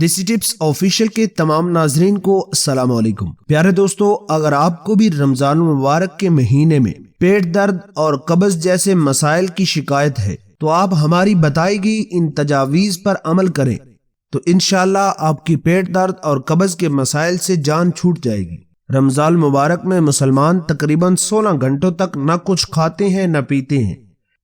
دیسی tips official کے تمام ناظرین کو السلام علیکم۔ پیارے دوستو، اگر آپ کو بھی رمضان مبارک کے مہینے میں پیٹ درد اور قبض جیسے مسائل کی شکایت ہے تو آپ ہماری بتائی گئی ان تجاویز پر عمل کریں تو انشاءاللہ آپ کی پیٹ درد اور قبض کے مسائل سے جان چھوٹ جائے گی۔ رمضان مبارک میں مسلمان تقریباً 16 گھنٹوں تک نہ کچھ کھاتے ہیں نہ پیتے ہیں،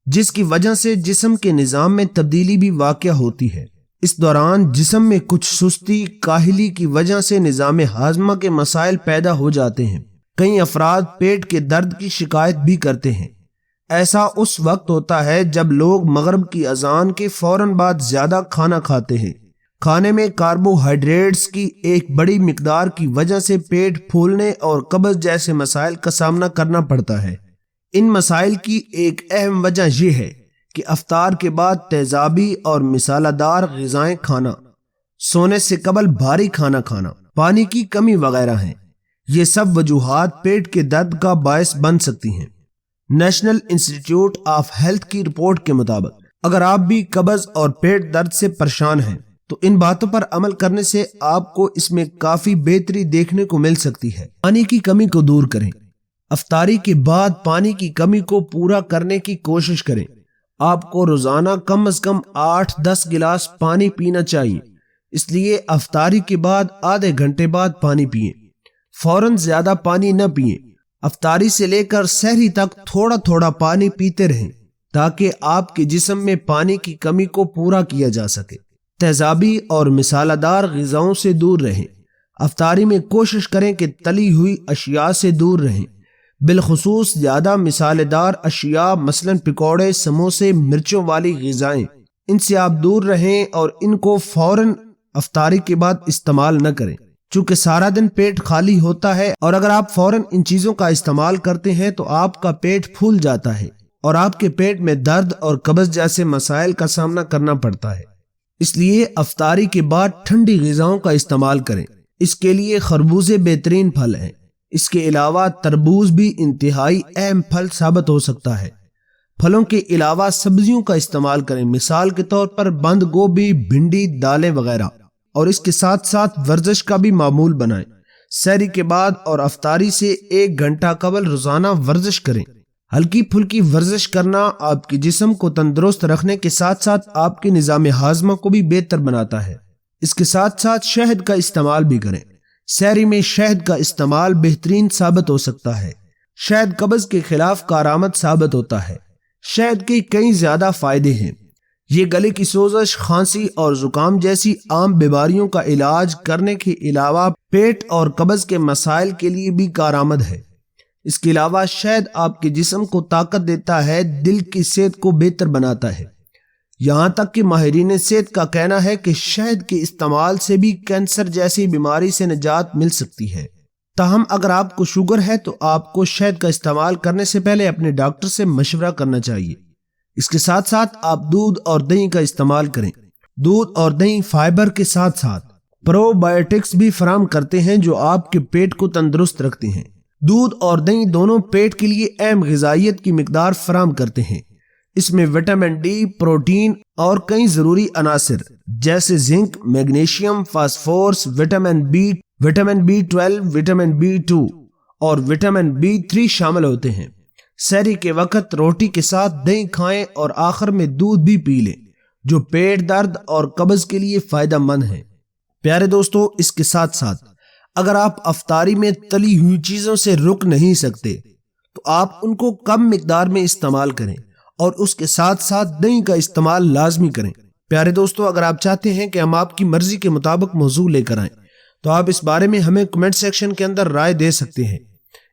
جس کی وجہ سے جسم کے نظام میں تبدیلی بھی واقع ہوتی ہے۔ اس دوران جسم میں کچھ سستی کاہلی کی وجہ سے نظام ہاضمہ کے مسائل پیدا ہو جاتے ہیں۔ کئی افراد پیٹ کے درد کی شکایت بھی کرتے ہیں۔ ایسا اس وقت ہوتا ہے جب لوگ مغرب کی اذان کے فوراً بعد زیادہ کھانا کھاتے ہیں۔ کھانے میں کاربوہائیڈریٹس کی ایک بڑی مقدار کی وجہ سے پیٹ پھولنے اور قبض جیسے مسائل کا سامنا کرنا پڑتا ہے۔ ان مسائل کی ایک اہم وجہ یہ ہے کہ افطار کے بعد تیزابی اور مسالہ دار غذائیں کھانا، سونے سے قبل بھاری کھانا کھانا، پانی کی کمی وغیرہ ہیں۔ یہ سب وجوہات پیٹ کے درد کا باعث بن سکتی ہیں۔ نیشنل انسٹیٹیوٹ آف ہیلتھ کی رپورٹ کے مطابق اگر آپ بھی قبض اور پیٹ درد سے پریشان ہیں تو ان باتوں پر عمل کرنے سے آپ کو اس میں کافی بہتری دیکھنے کو مل سکتی ہے۔ پانی کی کمی کو دور کریں۔ افطاری کے بعد پانی کی کمی کو پورا کرنے کی کوشش کریں۔ آپ کو روزانہ کم از کم 8-10 گلاس پانی پینا چاہیے، اس لیے افطاری کے بعد آدھے گھنٹے بعد پانی پئیں۔ فوراً زیادہ پانی نہ پئیں۔ افطاری سے لے کر سحری تک تھوڑا تھوڑا پانی پیتے رہیں تاکہ آپ کے جسم میں پانی کی کمی کو پورا کیا جا سکے۔ تیزابی اور مسالہ دار غذاؤں سے دور رہیں۔ افطاری میں کوشش کریں کہ تلی ہوئی اشیاء سے دور رہیں، بالخصوص زیادہ مسالہ دار اشیاء مثلا پکوڑے، سموسے، مرچوں والی غذائیں، ان سے آپ دور رہیں اور ان کو فوراً افطاری کے بعد استعمال نہ کریں، چونکہ سارا دن پیٹ خالی ہوتا ہے اور اگر آپ فوراً ان چیزوں کا استعمال کرتے ہیں تو آپ کا پیٹ پھول جاتا ہے اور آپ کے پیٹ میں درد اور قبض جیسے مسائل کا سامنا کرنا پڑتا ہے۔ اس لیے افطاری کے بعد ٹھنڈی غذاؤں کا استعمال کریں۔ اس کے لیے خربوزے بہترین پھل ہیں۔ اس کے علاوہ تربوز بھی انتہائی اہم پھل ثابت ہو سکتا ہے۔ پھلوں کے علاوہ سبزیوں کا استعمال کریں، مثال کے طور پر بند گوبھی، بھنڈی، دالیں وغیرہ، اور اس کے ساتھ ساتھ ورزش کا بھی معمول بنائیں۔ سحری کے بعد اور افطاری سے 1 گھنٹہ قبل روزانہ ورزش کریں۔ ہلکی پھلکی ورزش کرنا آپ کے جسم کو تندرست رکھنے کے ساتھ ساتھ آپ کے نظام ہاضمہ کو بھی بہتر بناتا ہے۔ اس کے ساتھ ساتھ شہد کا استعمال بھی کریں۔ سحری میں شہد کا استعمال بہترین ثابت ہو سکتا ہے۔ شہد قبض کے خلاف کارآمد ثابت ہوتا ہے۔ شہد کے کئی زیادہ فائدے ہیں۔ یہ گلے کی سوزش، کھانسی اور زکام جیسی عام بیماریوں کا علاج کرنے کے علاوہ پیٹ اور قبض کے مسائل کے لیے بھی کارآمد ہے۔ اس کے علاوہ شہد آپ کے جسم کو طاقت دیتا ہے، دل کی صحت کو بہتر بناتا ہے۔ یہاں تک کہ ماہرین صحت کا کہنا ہے کہ شہد کے استعمال سے بھی کینسر جیسی بیماری سے نجات مل سکتی ہے۔ تاہم اگر آپ کو شوگر ہے تو آپ کو شہد کا استعمال کرنے سے پہلے اپنے ڈاکٹر سے مشورہ کرنا چاہیے۔ اس کے ساتھ ساتھ آپ دودھ اور دہی کا استعمال کریں۔ دودھ اور دہی فائبر کے ساتھ ساتھ پرو بایوٹکس بھی فراہم کرتے ہیں جو آپ کے پیٹ کو تندرست رکھتے ہیں۔ دودھ اور دہی دونوں پیٹ کے لیے اہم غذائیت کی مقدار فراہم کرتے ہیں۔ اس میں وٹامن ڈی، پروٹین اور کئی ضروری عناصر جیسے zinc, magnesium, phosphorus, vitamin B 12، vitamin B2 اور وٹامن B3 شامل ہوتے ہیں۔ سحری کے وقت روٹی کے ساتھ دہی کھائیں اور آخر میں دودھ بھی پی لیں، جو پیٹ درد اور قبض کے لیے فائدہ مند ہے۔ پیارے دوستو، اس کے ساتھ ساتھ اگر آپ افطاری میں تلی ہوئی چیزوں سے رک نہیں سکتے تو آپ ان کو کم مقدار میں استعمال کریں اور اس کے ساتھ ساتھ دہی کا استعمال لازمی کریں۔ پیارے دوستو، اگر آپ چاہتے ہیں کہ ہم آپ کی مرضی کے مطابق موضوع لے کر آئیں تو آپ اس بارے میں ہمیں کمنٹ سیکشن کے اندر رائے دے سکتے ہیں۔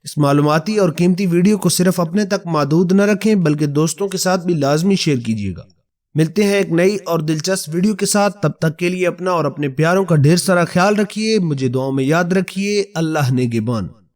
اس معلوماتی اور قیمتی ویڈیو کو صرف اپنے تک محدود نہ رکھیں بلکہ دوستوں کے ساتھ بھی لازمی شیئر کیجیے گا۔ ملتے ہیں ایک نئی اور دلچسپ ویڈیو کے ساتھ، تب تک کے لیے اپنا اور اپنے پیاروں کا ڈھیر سارا خیال رکھیے، مجھے دعاؤں میں یاد رکھیے۔ اللہ نگہبان۔